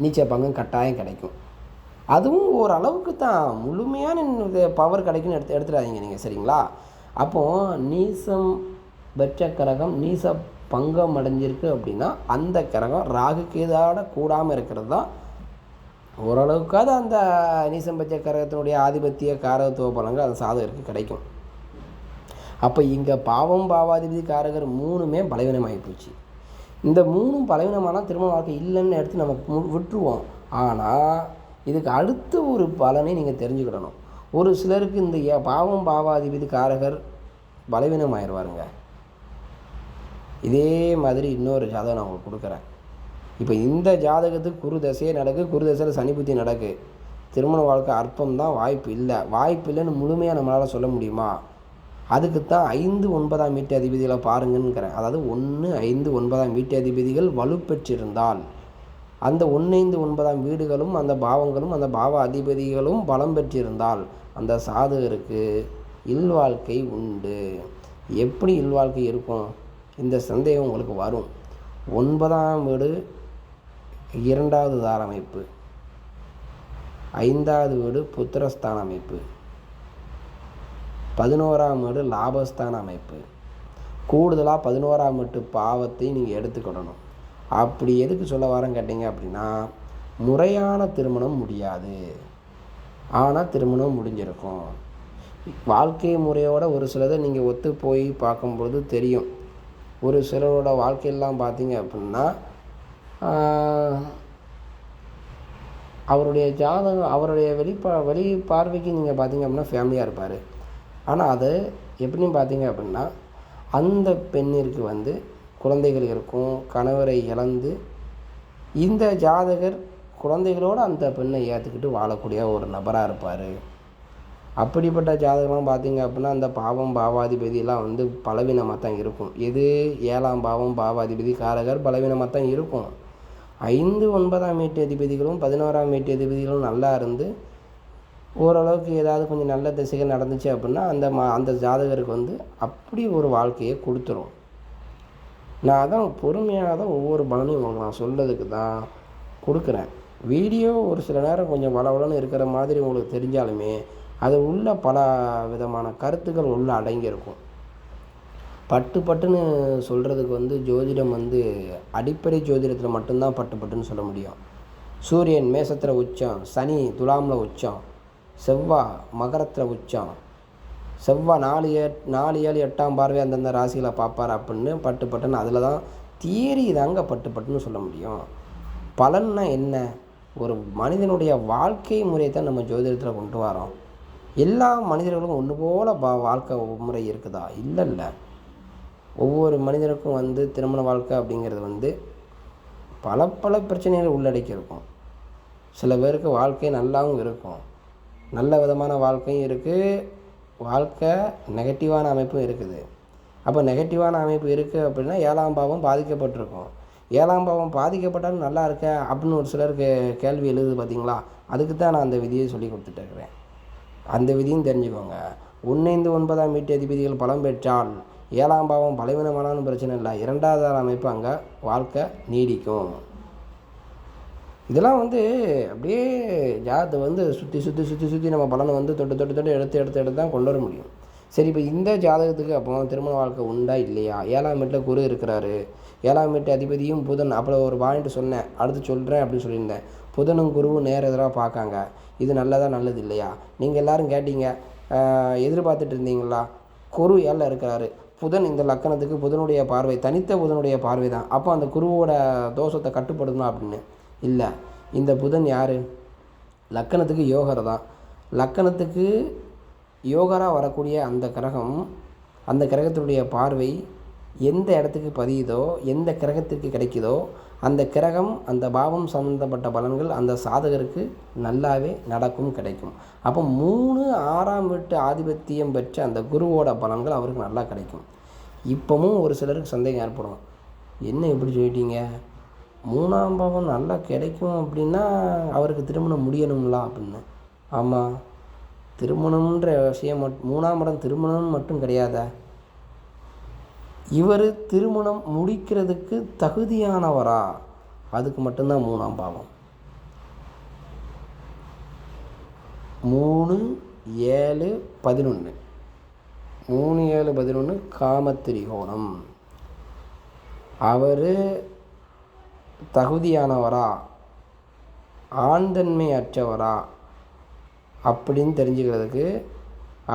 நீச்ச பங்கம் கட்டாயம் கிடைக்கும். அதுவும் ஓரளவுக்கு தான், முழுமையான பவர் கிடைக்குன்னு எடுத்துடாதீங்க நீங்கள், சரிங்களா? அப்போது நீசம் பெற்ற கிரகம் நீச பங்கம் அடைஞ்சிருக்கு அப்படின்னா அந்த கிரகம் ராகு கேதோட கூடாமல் இருக்கிறது தான் ஓரளவுக்காவது அந்த நீசம் பெற்ற கிரகத்தினுடைய ஆதிபத்திய காரகத்துவ பலங்கள் அந்த சாதகருக்கு கிடைக்கும். அப்போ இங்கே பாவம் பாவாதிபதி காரகர் 3மே பலவீனமாகி போச்சு. இந்த 3ம் பலவீனமான திருமண வாழ்க்கை இல்லைன்னு எடுத்து நம்ம விட்டுருவோம். ஆனால் இதுக்கு அடுத்த ஒரு பலனை நீங்கள் தெரிஞ்சுக்கிடணும். ஒரு சிலருக்கு இந்த பாவம் பாவாதிபதி காரகர் பலவீனமாயிடுவாருங்க. இதே மாதிரி இன்னொரு ஜாதகம் நான் உங்களுக்கு கொடுக்குறேன். இப்போ இந்த ஜாதகத்துக்கு குரு தசையே நடக்கு, குரு தசையில் சனி புத்தி நடக்கு. திருமண வாழ்க்கை அற்பம் தான், வாய்ப்பு இல்லை. வாய்ப்பு இல்லைன்னு முழுமையாக நம்மளால் சொல்ல முடியுமா? அதுக்கு தான் 5, 9ஆம் வீட்டு அதிபதிகளை பாருங்கன்னுக்கிறேன். அதாவது 1, 5, 9ஆம் வீட்டு அதிபதிகள் வலுப்பெற்றிருந்தால், அந்த 1, 5, 9ஆம் வீடுகளும் அந்த பாவங்களும் அந்த பாவ அதிபதிகளும் பலம் பெற்றிருந்தால் அந்த சாதகருக்கு இல்வாழ்க்கை உண்டு. எப்படி இல்வாழ்க்கை இருக்கும்? இந்த சந்தேகம் உங்களுக்கு வரும். 9ஆம் வீடு 2வது தார அமைப்பு, 5வது வீடு புத்திரஸ்தான அமைப்பு, 11ஆம் வீடு லாபஸ்தான அமைப்பு. கூடுதலாக 11ஆம் வீட்டு பாவத்தை நீங்கள் எடுத்துக்கிடணும். அப்படி எதுக்கு சொல்ல வரேன்னு கேட்டிங்க அப்படின்னா, முறையான திருமணம் முடியாது, ஆனால் திருமணம் முடிஞ்சிருக்கும். வாழ்க்கை முறையோட ஒரு சிலதை நீங்கள் ஒத்து போய் பார்க்கும்பொழுது தெரியும். ஒரு சிலரோட வாழ்க்கையெல்லாம் பார்த்தீங்க அப்படின்னா அவருடைய ஜாதகம், அவருடைய வெளி பார்வைக்கு நீங்கள் பார்த்தீங்க அப்படின்னா ஃபேமிலியாக இருப்பார். ஆனால் அது எப்படின்னு பார்த்தீங்க அப்படின்னா அந்த பெண்ணிற்கு குழந்தைகள் இருக்கும், கணவரை இழந்து இந்த ஜாதகர் குழந்தைகளோடு அந்த பெண்ணை ஏற்றுக்கிட்டு வாழக்கூடிய ஒரு நபராக இருப்பார். அப்படிப்பட்ட ஜாதகம்லாம் பார்த்திங்க அப்படின்னா அந்த பாவம் பாவாதிபதியெல்லாம் பலவீனமாக தான் இருக்கும். எது 7ஆம் பாவம் பாவாதிபதி காரகர் பலவீனமாக தான் இருக்கும். 5, 9ஆம் வீட்டு அதிபதிகளும் 11ஆம் வீட்டு அதிபதிகளும் நல்லா இருந்து ஓரளவுக்கு ஏதாவது கொஞ்சம் நல்ல திசைகள் நடந்துச்சு அப்படின்னா அந்த ஜாதகருக்கு அப்படி ஒரு வாழ்க்கையை கொடுத்துரும். நான் தான் பொறுமையாக தான் ஒவ்வொரு பலனையும் உங்களுக்கு நான் சொல்கிறதுக்கு தான் கொடுக்குறேன். வீடியோ ஒரு சில நேரம் கொஞ்சம் வளவலன்னு இருக்கிற மாதிரி உங்களுக்கு தெரிஞ்சாலுமே அது உள்ள பல விதமான கருத்துக்கள் உள்ள அடங்கியிருக்கும். பட்டுன்னு சொல்கிறதுக்கு ஜோதிடம் அடிப்படை ஜோதிடத்தில் மட்டும்தான் பட்டுன்னு சொல்ல முடியும். சூரியன் மேசத்தில் உச்சம், சனி துலாமில் உச்சம், செவ்வாய் மகரத்தில் உச்சம், செவ்வாய் 4, 7, 8ஆம் பார்வை அந்தந்த ராசிகளை பார்ப்பார் அப்படின்னு பட்டுன்னு அதில் தான் தியரி தாங்க பட்டுன்னு சொல்ல முடியும். பலன்னா என்ன? ஒரு மனிதனுடைய வாழ்க்கை முறையை தான் நம்ம ஜோதிடத்தில் கொண்டு வரோம். எல்லா மனிதர்களும் ஒன்று போல் வாழ்க்கை முறை இருக்குதா? இல்லை. ஒவ்வொரு மனிதனுக்கும் திருமண வாழ்க்கை அப்படிங்கிறது பல பிரச்சனைகள் உள்ளடக்கி இருக்கும். சில பேருக்கு வாழ்க்கை நல்லாவும் இருக்கும், நல்ல விதமான வாழ்க்கையும் இருக்குது, வாழ்க்கை நெகட்டிவான அமைப்பும் இருக்குது. அப்போ நெகட்டிவான அமைப்பு இருக்குது அப்படின்னா 7ஆம் பாவம் பாதிக்கப்பட்டிருக்கும். 7ஆம் பாவம் பாதிக்கப்பட்டாலும் நல்லா இருக்க அப்படின்னு ஒரு சிலருக்கு கேள்வி எழுது பார்த்தீங்களா? அதுக்கு தான் நான் அந்த விதியை சொல்லி கொடுத்துட்டு இருக்கிறேன். அந்த விதியும் தெரிஞ்சுக்கோங்க. 1 9ஆம் வீட்டு அதிபதிகள் பலம் பெற்றால் 7ஆம் பாவம் பலவீனமானாலும் பிரச்சனை இல்லை, 2வது அமைப்பு அங்கே வாழ்க்கை நீடிக்கும். இதெல்லாம் அப்படியே ஜாதகத்தை சுற்றி நம்ம பலனை தொட்டு எடுத்து தான் கொண்டு வர முடியும். சரி, இப்போ இந்த ஜாதகத்துக்கு அப்போ திருமண வாழ்க்கை உண்டா இல்லையா? 7ஆம் வீட்டில் குரு இருக்கிறாரு, 7ஆம் வீட்டு அதிபதியும் புதன். அப்புறம் ஒரு பாயிண்ட் சொன்னேன், அடுத்து சொல்கிறேன் அப்படின்னு சொல்லியிருந்தேன். புதனும் குருவும் நேர் எதிராக பார்க்காங்க. இது நல்லதா நல்லது இல்லையா? நீங்கள் எல்லோரும் கேட்டீங்க, எதிர்பார்த்துட்டு இருந்தீங்களா? குரு 7ல் இருக்கிறாரு, புதன் இந்த லக்கணத்துக்கு புதனுடைய பார்வை, தனித்த புதனுடைய பார்வை தான். அப்போ அந்த குருவோட தோஷத்தை கட்டுப்படுத்தணும் அப்படின்னு இல்லை. இந்த புதன் யார்? லக்கணத்துக்கு யோகரை தான். லக்கணத்துக்கு யோகராக வரக்கூடிய அந்த கிரகம், அந்த கிரகத்தினுடைய பார்வை எந்த இடத்துக்கு பதியுதோ, எந்த கிரகத்திற்கு கிடைக்குதோ, அந்த கிரகம் அந்த பாவம் சம்மந்தப்பட்ட பலன்கள் அந்த சாதகருக்கு நல்லாவே நடக்கும், கிடைக்கும். அப்போ 3 6ஆம் வீட்டு ஆதிபத்தியம் பெற்ற அந்த குருவோட பலன்கள் அவருக்கு நல்லா கிடைக்கும். இப்போவும் ஒரு சிலருக்கு சந்தேகம் ஏற்படும், என்ன எப்படி சொல்லிட்டீங்க, 3ஆம் பாவம் நல்லா கிடைக்கும் அப்படின்னா அவருக்கு திருமணம் முடியணுங்களா அப்படின்னு. ஆமாம், திருமணம்ன்ற விஷயம் 3ஆம் இடம் திருமணம் மட்டும் கிடையாதா, இவர் திருமணம் முடிக்கிறதுக்கு தகுதியானவரா, அதுக்கு மட்டும்தான் 3ஆம் பாவம். 3 7 11 3 7 11 காமத்திரிகோணம். அவர் தகுதியானவரா, ஆண்தன்மை அற்றவரா அப்படின்னு தெரிஞ்சுக்கிறதுக்கு,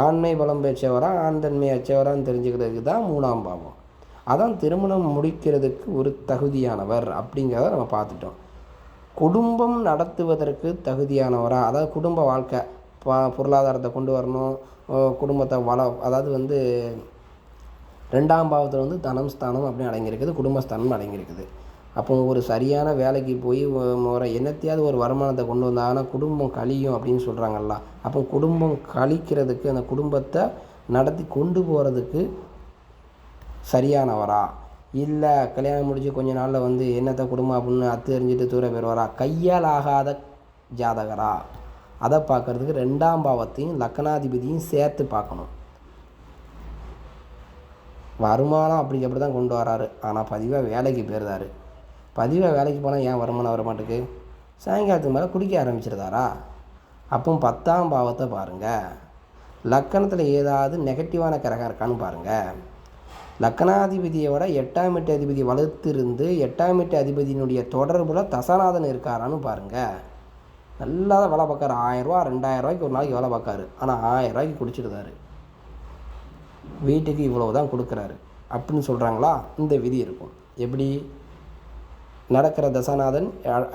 ஆண்மை பலம் பெற்றவரா ஆண்தன்மை அற்றவரான்னு தெரிஞ்சுக்கிறதுக்கு தான் 3ஆம் பாவம். அதான் திருமணம் முடிக்கிறதுக்கு ஒரு தகுதியானவர் அப்படிங்கிறத நம்ம பார்த்துட்டோம். குடும்பம் நடத்துவதற்கு தகுதியானவரா, அதாவது குடும்ப வாழ்க்கை, பொருளாதாரத்தை கொண்டு வரணும், குடும்பத்தை அதாவது 2ஆம் பாவத்தில் தனம் ஸ்தானம் அப்படின்னு அடங்கியிருக்குது, குடும்பஸ்தானம் அடங்கியிருக்குது. அப்போ ஒரு சரியான வேலைக்கு போய் என்னத்தையாவது ஒரு வருமானத்தை கொண்டு வந்தாங்கன்னா குடும்பம் கழியும் அப்படின்னு சொல்கிறாங்கல்ல. அப்போ குடும்பம் கழிக்கிறதுக்கு, அந்த குடும்பத்தை நடத்தி கொண்டு போகிறதுக்கு சரியானவரா, இல்லை கல்யாணம் முடிச்சு கொஞ்ச நாளில் என்னத்தை குடும்பம் அப்படின்னு அத்து எறிஞ்சிட்டு தூர போயிடுவாரா, கையால் ஆகாத ஜாதகரா, அதை பார்க்குறதுக்கு 2ஆம் பாவத்தையும் லக்னாதிபதியும் சேர்த்து பார்க்கணும். வருமானம் அப்படி தான் கொண்டு வராரு, ஆனால் பதிவாக வேலைக்கு போயிருந்தாரு. பதிவாக வேலைக்கு போனால் ஏன் வருமானம் வர மாட்டுக்கு? சாயங்காலத்துக்கு மேலே குடிக்க ஆரம்பிச்சிருந்தாரா? அப்போ 10ஆம் பாவத்தை பாருங்கள், லக்கணத்தில் ஏதாவது நெகட்டிவான கிரகம் இருக்கான்னு பாருங்கள். லக்கணாதிபதியோட 8ஆம் வீட்டு அதிபதி வலுத்திருந்து 8ஆம் வீட்டு அதிபதியினுடைய தொடர்பில் தசாநாதன் இருக்காரான்னு பாருங்கள். நல்லா தான் வேலை பார்க்காரு, 1000 ரூபா 2000 ரூபாய்க்கு ஒரு நாளைக்கு வேலை பார்க்காரு, ஆனால் 1000 ரூபாய்க்கு குடிச்சிருந்தாரு, வீட்டுக்கு இவ்வளவு தான் கொடுக்குறாரு அப்படின்னு சொல்கிறாங்களா? இந்த விதி இருக்கும். எப்படி நடக்கிற தசாநாதன்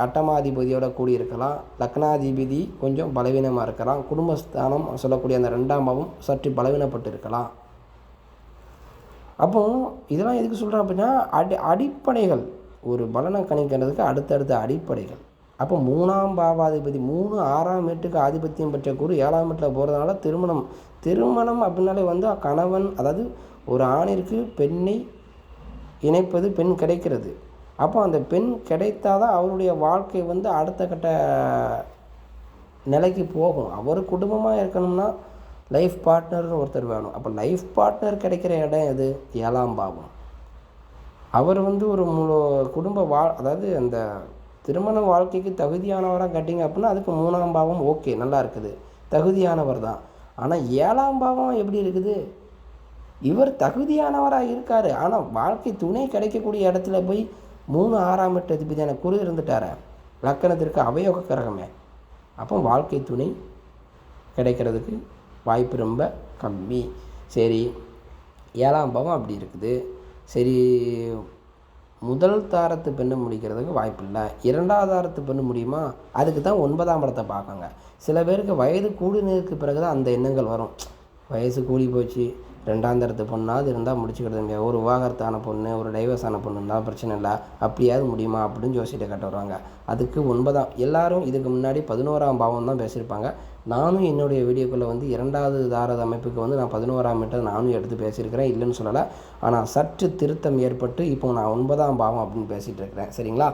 8ஆதிபதியோட கூடியிருக்கலாம், லக்னாதிபதி கொஞ்சம் பலவீனமாக இருக்கலாம், குடும்பஸ்தானம் சொல்லக்கூடிய அந்த 2ஆம் பாவம் சற்று பலவீனப்பட்டு இருக்கலாம். அப்போ இதெல்லாம் எதுக்கு சொல்கிறேன் அப்படின்னா, அடிப்படைகள், ஒரு பலனை கணிக்கிறதுக்கு அடுத்தடுத்த அடிப்படைகள். அப்போ 3ஆம் பாவாதிபதி 3 6ஆம் வீட்டுக்கு ஆதிபத்தியம் பெற்ற குரு 7ஆம் வீட்டில் போகிறதுனால திருமணம் அப்படின்னாலே கணவன், அதாவது ஒரு ஆணிற்கு பெண்ணை இணைப்பது, பெண் கிடைக்கிறது. அப்போ அந்த பெண் கிடைத்தாதான் அவருடைய வாழ்க்கை அடுத்த கட்ட நிலைக்கு போகும். அவர் குடும்பமாக இருக்கணும்னா லைஃப் பார்ட்னர்னு ஒருத்தர் வேணும். அப்போ லைஃப் பார்ட்னர் கிடைக்கிற இடம் எது? 7ஆம் பாவம். அவர் ஒரு குடும்ப அதாவது அந்த திருமண வாழ்க்கைக்கு தகுதியானவராக கட்டிங்க அப்படின்னா அதுக்கு 3ஆம் பாவம் ஓகே, நல்லா இருக்குது, தகுதியானவர் தான். ஆனால் 7ஆம் பாவம் எப்படி இருக்குது? இவர் தகுதியானவராக இருக்கார், ஆனால் வாழ்க்கை துணை கிடைக்கக்கூடிய இடத்துல போய் 3 6ஆம் வீட்டு அதிபதியான குரு இருந்துட்டார, லக்கணத்திற்கு அவயோக கிரகமே. அப்போ வாழ்க்கை துணை கிடைக்கிறதுக்கு வாய்ப்பு ரொம்ப கம்மி. சரி, 7ஆம் பாவம் அப்படி இருக்குது. சரி, முதல் தாரத்து பெண்ணு முடிக்கிறதுக்கு வாய்ப்பு இல்லை, 2ஆவது தாரத்து பெண்ணு முடியுமா? அதுக்கு தான் 9ஆம் இடத்தை பார்க்கங்க. சில பேருக்கு வயது கூடினதுக்கு பிறகு தான் அந்த எண்ணங்கள் வரும். வயசு கூடி போச்சு, 2ஆம் தரத்து பொண்ணாவது இருந்தால் முடிச்சுக்கிடுதுங்க. ஒரு விவாகரத்தான பொண்ணு, ஒரு டைவர்ஸ் ஆன பொண்ணு இருந்தால் பிரச்சனை இல்லை, அப்படியாவது முடியுமா அப்படின்னு ஜோசியத்தை கட்ட வருவாங்க. அதுக்கு 9ஆம் எல்லாரும் இதுக்கு முன்னாடி 11ஆம் பாவம் தான் பேசியிருப்பாங்க. நானும் என்னுடைய வீடியோக்குள்ளே வந்து 2வது தாரத அமைப்புக்கு வந்து நான் 11ஆம் மீட்டர் நானும் எடுத்து பேசியிருக்கிறேன், இல்லைன்னு சொல்லலை. ஆனால் சற்று திருத்தம் ஏற்பட்டு இப்போ நான் 9ஆம் பாவம் அப்படின்னு பேசிகிட்டு இருக்கிறேன். சரிங்களா?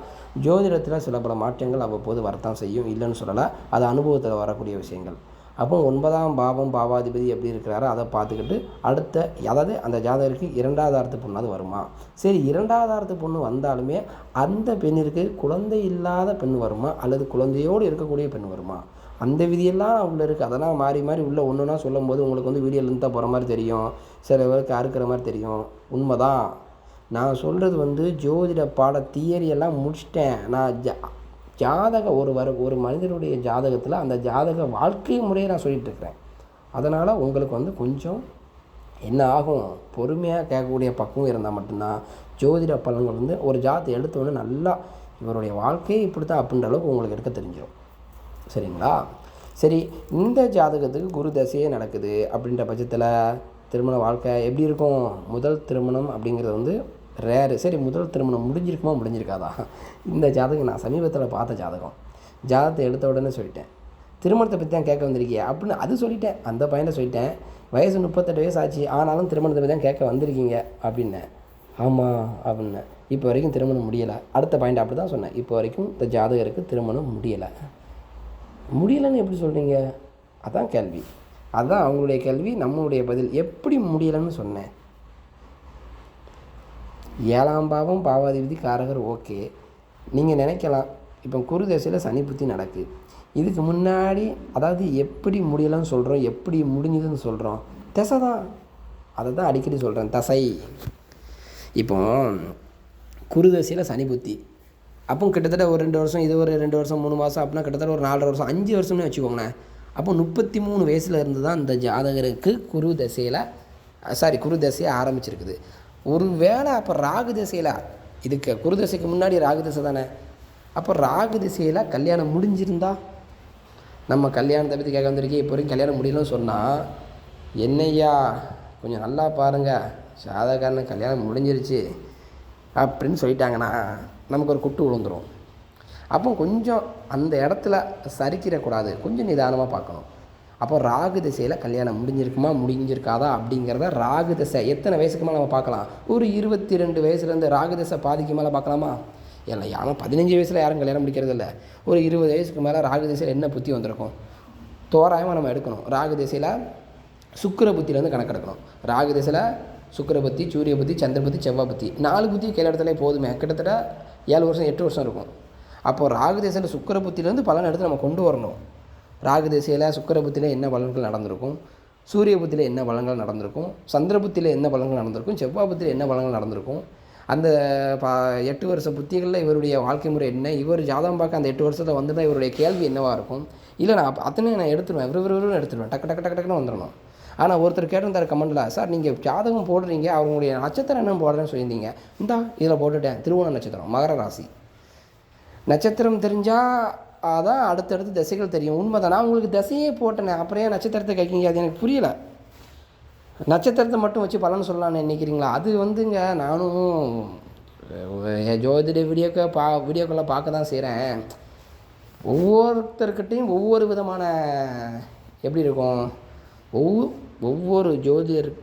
ஜோதிடத்தில் சில பல மாற்றங்கள் அவ்வப்போது வரத்தான் செய்யும், இல்லைன்னு சொல்லலை. அது அனுபவத்தில் வரக்கூடிய விஷயங்கள். அப்போ 9ஆம் பாவம் பாவாதிபதி எப்படி இருக்கிறாரோ அதை பார்த்துக்கிட்டு அடுத்த, அதாவது அந்த ஜாதகருக்கு 2ஆம் பொண்ணாவது வருமா? சரி, 2ஆம் பொண்ணு வந்தாலுமே அந்த பெண்ணிற்கு குழந்தை இல்லாத பெண் வருமா அல்லது குழந்தையோடு இருக்கக்கூடிய பெண் வருமா? அந்த விதியெல்லாம் உள்ளே இருக்குது. அதெல்லாம் மாறி மாறி உள்ளே ஒன்று ஒன்றா சொல்லும் போது உங்களுக்கு வந்து வீடியோ லென்த்தாக போகிற மாதிரி தெரியும், சில பேருக்கு அறுக்கிற மாதிரி தெரியும். உண்மைதான். நான் சொல்கிறது வந்து ஜோதிட பாட தியரியெல்லாம் முடிச்சிட்டேன். நான் ஜாதக ஒரு மனிதனுடைய ஜாதகத்தில் அந்த ஜாதக வாழ்க்கை முறையை நான் சொல்லிகிட்ருக்கிறேன். அதனால் உங்களுக்கு வந்து கொஞ்சம் என்ன ஆகும், பொறுமையாக கேட்கக்கூடிய பக்குவம் இருந்தால் மட்டும்தான் ஜோதிட பலன்கள் வந்து ஒரு ஜாதகத்தை எடுத்தோடனே நல்லா இவருடைய வாழ்க்கையை இப்படி தான் அப்படின்ற அளவுக்கு உங்களுக்கு எடுக்க தெரிஞ்சிடும். சரிங்களா? சரி, இந்த ஜாதகத்துக்கு குரு தசையே நடக்குது அப்படின்ற பட்சத்தில் திருமண வாழ்க்கை எப்படி இருக்கும்? முதல் திருமணம் அப்படிங்கிறது வந்து ரேரு. சரி, முதல் திருமணம் முடிஞ்சிருக்காதா? இந்த ஜாதகம் நான் சமீபத்தில் பார்த்த ஜாதகத்தை எடுத்த உடனே சொல்லிட்டேன். திருமணத்தை பற்றி தான் கேட்க வந்திருக்கியா அப்படின்னு அது சொல்லிட்டேன். அந்த பையனை சொல்லிட்டேன், வயசு 38 வயசு ஆச்சு, ஆனாலும் திருமணத்தை பற்றி தான் கேட்க வந்திருக்கீங்க அப்படின்னேன். ஆமாம் அப்படின்னேன். இப்போ வரைக்கும் திருமணம் முடியலை. அடுத்த பாயிண்ட் அப்படி தான் சொன்னேன், இப்போ வரைக்கும் இந்த ஜாதகருக்கு திருமணம் முடியலைன்னு எப்படி சொல்கிறீங்க? அதான் கேள்வி. அதுதான் அவங்களுடைய கேள்வி, நம்மளுடைய பதில். எப்படி முடியலைன்னு சொன்னேன்? 7ஆம் பாவம் பாவாதிபதி காரகர். ஓகே, நீங்கள் நினைக்கலாம் இப்போ குரு தசையில் சனி புத்தி நடக்கு. இதுக்கு முன்னாடி அதாவது எப்படி முடியலைன்னு சொல்கிறோம், எப்படி முடிஞ்சதுன்னு சொல்கிறோம், தசை தான். அதை தான் அடிக்கடி சொல்கிறேன், தசை. இப்போ குரு தசையில் சனி புத்தி, அப்போ கிட்டத்தட்ட ஒரு 2 வருஷம், இது ஒரு 2 வருஷம் 3 மாதம் அப்படின்னா கிட்டத்தட்ட ஒரு 4.5 வருஷம் 5 வருஷம்னு வச்சுக்கோங்களேன். அப்போ 33 வயசில் இருந்து தான் இந்த ஜாதகருக்கு குரு தசையை ஆரம்பிச்சிருக்குது. ஒரு வேளை அப்போ ராகு திசையில், இதுக்கு குரு தசைக்கு முன்னாடி ராகு திசை தானே, அப்போ ராகு திசையில் கல்யாணம் முடிஞ்சிருந்தா, நம்ம கல்யாணத்தை பற்றி கேட்க வந்திருக்கே, இப்போ வரைக்கும் கல்யாணம் முடியலன்னு சொன்னால், என்னையா கொஞ்சம் நல்லா பாருங்கள், ஜாதகக்காரன் கல்யாணம் முடிஞ்சிருச்சு அப்படின்னு சொல்லிட்டாங்கன்னா நமக்கு ஒரு குட்டு விழுந்துடும். அப்போ கொஞ்சம் அந்த இடத்துல சரிக்கிடக்கூடாது, கொஞ்சம் நிதானமாக பார்க்கணும். அப்போ ராகு திசையில் கல்யாணம் முடிஞ்சிருக்காதா அப்படிங்கிறத ராகு திசை எத்தனை வயசுக்கு மேலே நம்ம பார்க்கலாம்? ஒரு 22 வயசுலேருந்து ராகு திசை பாதிக்கு மேலே பார்க்கலாமா? இல்லை, யாரும் 15 வயசில் யாரும் கல்யாணம் முடிக்கிறது இல்லை. ஒரு 20 வயசுக்கு மேலே ராகு திசையில் என்ன புத்தி வந்திருக்கும் தோராயமாக நம்ம எடுக்கணும். ராகு திசையில் சுக்கிர புத்தியிலேருந்து கணக்கெடுக்கணும். ராகு திசையில் சுக்கிர புத்தி, சூரிய புத்தி, சந்திர புத்தி, செவ்வாய் புத்தி, 4 புத்தி கீழே இடத்துல போதுமே. கிட்டத்தட்ட 7 வருஷம் 8 வருஷம் இருக்கும். அப்போது ராகு திசையில் சுக்கிர புத்தியிலேருந்து பலன் எடுத்து நம்ம கொண்டு வரணும். ராகு திசையில் சுக்கிர புத்தியில் என்ன பலன்கள் நடந்திருக்கும், சூரிய புத்தியில் என்ன பலன்கள் நடந்திருக்கும், சந்திர புத்தியில் என்ன பலன்கள் நடந்திருக்கும், செவ்வாய் புத்தியில் என்ன பலன்கள் நடந்திருக்கும், அந்த 8 வருஷ புத்திகளில் இவருடைய வாழ்க்கை முறை என்ன, இவர் ஜாதகம் பார்க்க அந்த 8 வருஷத்தில் வந்துட்டால் இவருடைய கேள்வி என்னவாக இருக்கும். இல்லை, நான் அத்தனை நான் எடுத்துருவேன், விறுவிறுன்னு எடுத்துருவேன், டக்குன்னு வந்துடணும். ஆனால் ஒருத்தர் கேட்டிருந்தார் கமெண்டில், சார் நீங்கள் ஜாதகம் போடுறீங்க, அவங்களுடைய நட்சத்திரம் என்ன போடுறேன்னு சொல்லியிருந்தீங்க. இதில் போட்டுட்டேன், திருவோண நட்சத்திரம், மகர ராசி நட்சத்திரம் தெரிஞ்சால் அதான் அடுத்தடுத்து திசைகள் தெரியும். உண்மைதான், நான் உங்களுக்கு திசையே போட்டேனே, அப்புறம் ஏன் நட்சத்திரத்தை கேட்குங்க? அது எனக்கு புரியலை. நட்சத்திரத்தை மட்டும் வச்சு பலன் சொல்லலான்னு நினைக்கிறீங்களா? அது வந்துங்க, நானும் ஜோதிட வீடியோக்களை பார்க்க தான் செய்கிறேன். ஒவ்வொருத்தர்கிட்டையும் ஒவ்வொரு விதமான எப்படி இருக்கும், ஒவ்வொரு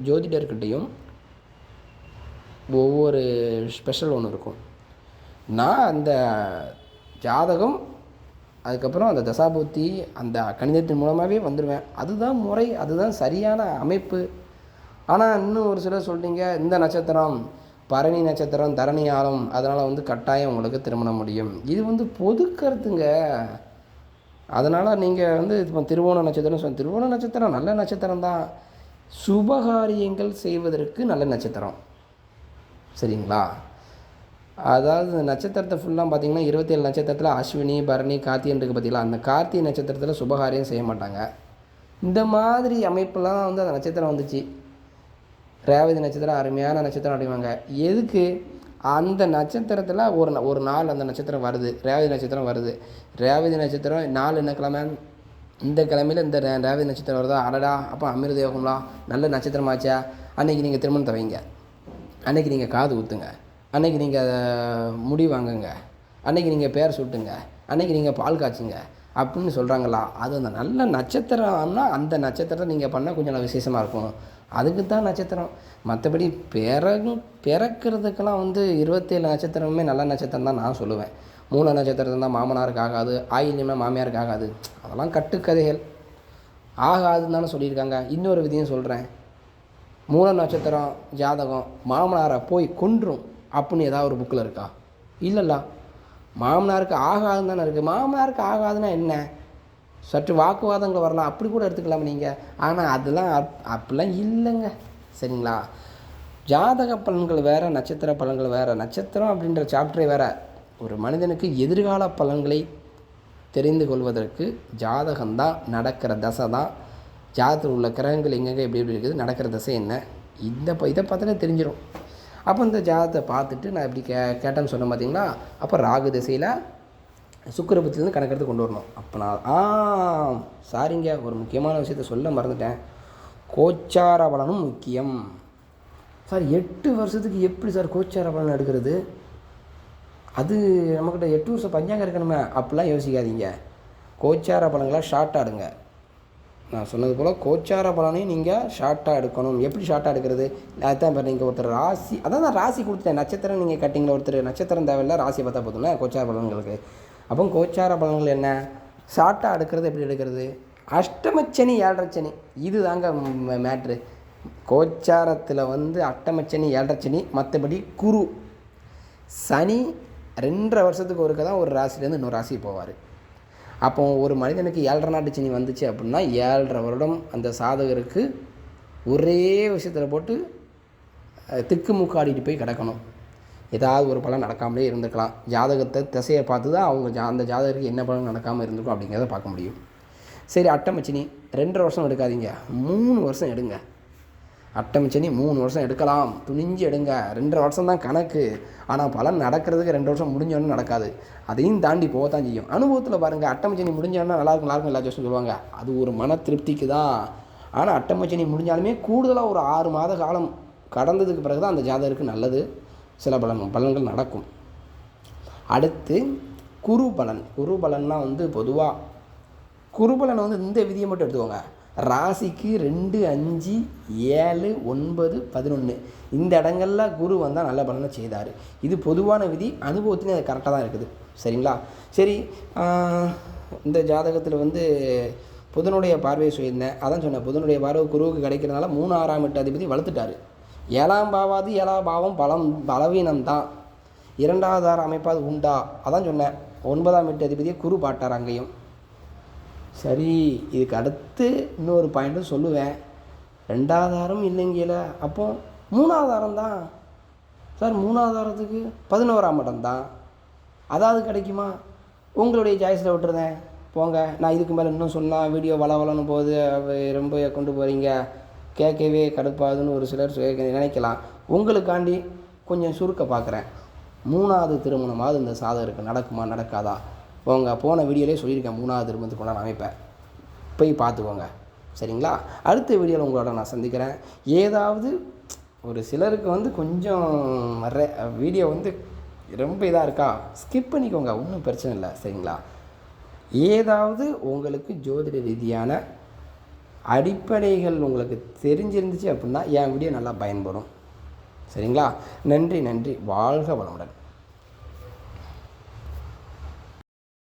ஜோதிடர்கிட்டையும் ஒவ்வொரு ஸ்பெஷல் ஒன்று இருக்கும். நான் அந்த ஜாதகம், அதுக்கப்புறம் அந்த தசாபுத்தி, அந்த கணிதத்தின் மூலமாகவே வந்துடுவேன். அதுதான் முறை, அதுதான் சரியான அமைப்பு. ஆனால் இன்னும் ஒரு சிலர் சொல்கிறீங்க, இந்த நட்சத்திரம் பரணி நட்சத்திரம், தரணி ஆழம், அதனால் வந்து கட்டாயம் உங்களுக்கு திருமணம் முடியும். இது பொது கருத்துங்க. அதனால் நீங்கள் இப்போ திருவோண நட்சத்திரம் திருவோண நட்சத்திரம் நல்ல நட்சத்திரம் தான், சுபகாரியங்கள் செய்வதற்கு நல்ல நட்சத்திரம். சரிங்களா? அதாவது நட்சத்திரத்தை ஃபுல்லாக பார்த்திங்கன்னா 27 நட்சத்திரத்தில் அஸ்வினி, பரணி, கார்த்திகன் இருக்குது பார்த்தீங்களா? அந்த கார்த்திகை நட்சத்திரத்தில் சுபகாரியம் செய்ய மாட்டாங்க. இந்த மாதிரி அமைப்பெல்லாம் அந்த நட்சத்திரம் வந்துச்சு. ரேவதி நட்சத்திரம் அருமையான நட்சத்திரம் அப்படிவாங்க. எதுக்கு? அந்த நட்சத்திரத்தில் ஒரு நாள் அந்த நட்சத்திரம் வருது, ரேவதி நட்சத்திரம் வருது. ரேவதி நட்சத்திரம் நாள் என்ன கிழமை, இந்த கிழமையில் இந்த ரேவதி நட்சத்திரம் வருதா, அடடா அப்போ அமிர்த யோகம்லாம் நல்ல நட்சத்திரமாச்சா அன்றைக்கி நீங்கள் திருமணத்தை வைங்க, அன்றைக்கி நீங்கள் காது ஊற்றுங்க, அன்றைக்கி நீங்கள் முடி வாங்குங்க, அன்றைக்கி நீங்கள் பேர் சுட்டுங்க, அன்றைக்கி நீங்கள் பால் காய்ச்சுங்க அப்படின்னு சொல்கிறாங்களா? அது அந்த நல்ல நட்சத்திரம்னா அந்த நட்சத்திரத்தை நீங்கள் பண்ணால் கொஞ்சம் நல்லா விசேஷமாக இருக்கும். அதுக்கு தான் நட்சத்திரம். மற்றபடி பிறக்கிறதுக்கெல்லாம் 27 நட்சத்திரமுமே நல்ல நட்சத்திரம் தான் நான் சொல்லுவேன். மூல நட்சத்திரம் தான் மாமனாருக்கு ஆகாது, ஆயில்யம்னா மாமியாருக்கு ஆகாது, அதெல்லாம் கட்டுக்கதைகள். ஆகாதுன்னு தானே சொல்லியிருக்காங்க. இன்னொரு விதியும் சொல்கிறேன். மூல நட்சத்திரம் ஜாதகம் மாமனாரை போய் கொன்றும் அப்படின்னு ஏதாவது ஒரு புக்கில் இருக்கா? இல்லைல்ல. மாமனாருக்கு ஆகாதுன்னு தானே இருக்குது. மாமனாருக்கு ஆகாதுன்னா என்ன? சற்று வாக்குவாதங்கள் வரலாம், அப்படி கூட எடுத்துக்கலாம் நீங்கள். ஆனால் அதெல்லாம் அப்படிலாம் இல்லைங்க. சரிங்களா? ஜாதக பலன்கள் வேறு, நட்சத்திர பலன்கள் வேறு. நட்சத்திரம் அப்படின்ற சாப்டரே வேறு. ஒரு மனிதனுக்கு எதிர்கால பலன்களை தெரிந்து கொள்வதற்கு ஜாதகம்தான், நடக்கிற தசை தான். ஜாதகத்தில் உள்ள கிரகங்கள் எங்கெங்கே எப்படி இருக்குது, நடக்கிற தசை என்ன, இதை பார்த்தாலே தெரிஞ்சிடும். அப்போ இந்த ஜாதகத்தை பார்த்துட்டு நான் எப்படி கேட்டேன்னு சொன்னேன் பார்த்தீங்களா? அப்போ ராகு திசையில் சுக்கிரபத்திலேருந்து கணக்கெடுத்து கொண்டு வரணும். அப்போ நான் சாரிங்க, ஒரு முக்கியமான விஷயத்த சொல்ல மறந்துட்டேன். கோச்சார பலனும் முக்கியம். சார் 8 வருஷத்துக்கு எப்படி சார் கோச்சார பலன் எடுக்கிறது? அது நம்மக்கிட்ட 8 வருஷம் பஞ்சாங்கம் இருக்கணுமே, அப்படிலாம் யோசிக்காதீங்க. கோச்சார பலன்களாக ஷார்ட்டாக எடுங்க. நான் சொன்னது போல் கோச்சார பலனையும் நீங்கள் ஷார்ட்டாக எடுக்கணும். எப்படி ஷார்ட்டாக எடுக்கிறது? அதுதான் இப்போ நீங்கள் ஒருத்தர் ராசி, அதான் நான் ராசி கொடுத்துட்டேன். நட்சத்திரம் நீங்கள் கட்டிங்களா, ஒருத்தர் நட்சத்திரம் தேவையில்லை, ராசியை பார்த்தா போதும்ல கோச்சார பலன்களுக்கு. அப்போ கோச்சார பலன்கள் என்ன? ஷார்ட்டாக எடுக்கிறது எப்படி எடுக்கிறது? அஷ்டமச்சனி 7.5 சனி, இது தாங்க மேட்ரு. கோச்சாரத்தில் அஷ்டமச்சனி 7.5 சனி. மற்றபடி குரு சனி 2.5 வருஷத்துக்கு ஒருக்க தான் ஒரு ராசிலேருந்து இன்னொரு ராசி போவார். அப்போ ஒரு மனிதனுக்கு 7.5 நாட்டு சனி வந்துச்சு அப்படின்னா 7.5 வருடம் அந்த சாதகருக்கு ஒரே விஷயத்தில் போட்டு திக்குமுக்காடிட்டு போய் கிடக்கணும். ஏதாவது ஒரு பலன் நடக்காமலே இருந்துக்கலாம். ஜாதகத்தை திசையை பார்த்து தான் அந்த ஜாதகருக்கு என்ன பலன் நடக்காமல் இருந்திருக்கும் அப்படிங்கிறத பார்க்க முடியும். சரி, அட்டமச்சனி 2.5 வருஷம் எடுக்காதீங்க, 3 வருஷம் எடுங்க. அட்டமச்சனி 3 வருஷம் எடுக்கலாம், துணிஞ்சு எடுங்க. 2.5 வருஷம் தான் கணக்கு. ஆனால் பலன் நடக்கிறதுக்கு 2 வருஷம் முடிஞ்சோன்னு நடக்காது. அதையும் தாண்டி போகத்தான் செய்யும். அனுபவத்தில் பாருங்கள், அட்டமச்சனி முடிஞ்சோன்னா நல்லாயிருக்கும் எல்லா ஜோசியம் சொல்லுவாங்க. அது ஒரு மன திருப்திக்கு தான். ஆனால் அட்டமச்சனி முடிஞ்சாலுமே கூடுதலாக ஒரு 6 மாத காலம் கடந்ததுக்கு பிறகு தான் அந்த ஜாதகருக்கு நல்லது, சில பலன்கள் நடக்கும். அடுத்து குரு பலன். குரு பலன்னா பொதுவாக குரு பலனை இந்த விதியை மட்டும் எடுத்துக்கோங்க. ராசிக்கு 2, 5, 7, 9, 11 இந்த இடங்களில் குரு வந்தால் நல்ல பலனை செய்தார். இது பொதுவான விதி. அனுபவத்துலேயும் அது கரெக்டாக தான் இருக்குது. சரிங்களா? சரி, இந்த ஜாதகத்தில் புதனுடைய பார்வையை சொல்லியிருந்தேன். அதான் சொன்னேன், புதனுடைய பார்வை குருவுக்கு கிடைக்கிறதுனால 3, 6ஆம் வீட்டு அதிபதி வளர்த்துட்டார். 7ஆம் பாவாது 7ஆம் பாவம் பலவீனம்தான். 2வது அமைப்பாது உண்டா? அதான் சொன்னேன், 9ஆம் வீட்டு அதிபதியை குரு பாட்டார் அங்கேயும். சரி, இதுக்கு அடுத்து இன்னொரு பாயிண்ட்டும் சொல்லுவேன். 2வது ஆரம் இல்லைங்கல, அப்போ 3வது ஆரம் தான் சார். 3வது ஆரத்துக்கு 11ஆம் இடம் தான். அதாவது கிடைக்குமா? உங்களுடைய சாய்ஸில் விட்டுருந்தேன், போங்க. நான் இதுக்கு மேலே இன்னும் சொன்னால் வீடியோ வளவலன்னு போகுது, ரொம்ப கொண்டு போகிறீங்க, கேட்கவே கடுப்பாதுன்னு ஒரு சிலர் நினைக்கலாம். உங்களுக்காண்டி கொஞ்சம் சுருக்க பார்க்குறேன். 3வது திருமணமாவது இந்த சாதகருக்கு நடக்குமா நடக்காதா? போன வீடியோலேயே சொல்லியிருக்கேன், 3வது திருமணத்துக்குள்ள நான் அமைப்பேன், போய் பார்த்துக்கோங்க. சரிங்களா? அடுத்த வீடியோவில் உங்களோட நான் சந்திக்கிறேன். ஏதாவது ஒரு சிலருக்கு கொஞ்சம் வீடியோ ரொம்ப இதாக இருக்கா, ஸ்கிப் பண்ணிக்கோங்க, ஒன்றும் பிரச்சனை இல்லை. சரிங்களா? ஏதாவது உங்களுக்கு ஜோதிட ரீதியான அடிப்படைகள் உங்களுக்கு தெரிஞ்சிருந்துச்சு அப்படின்னா என் வீடியோ நல்லா பயன்படும். சரிங்களா? நன்றி, வாழ்க வளமுடன்.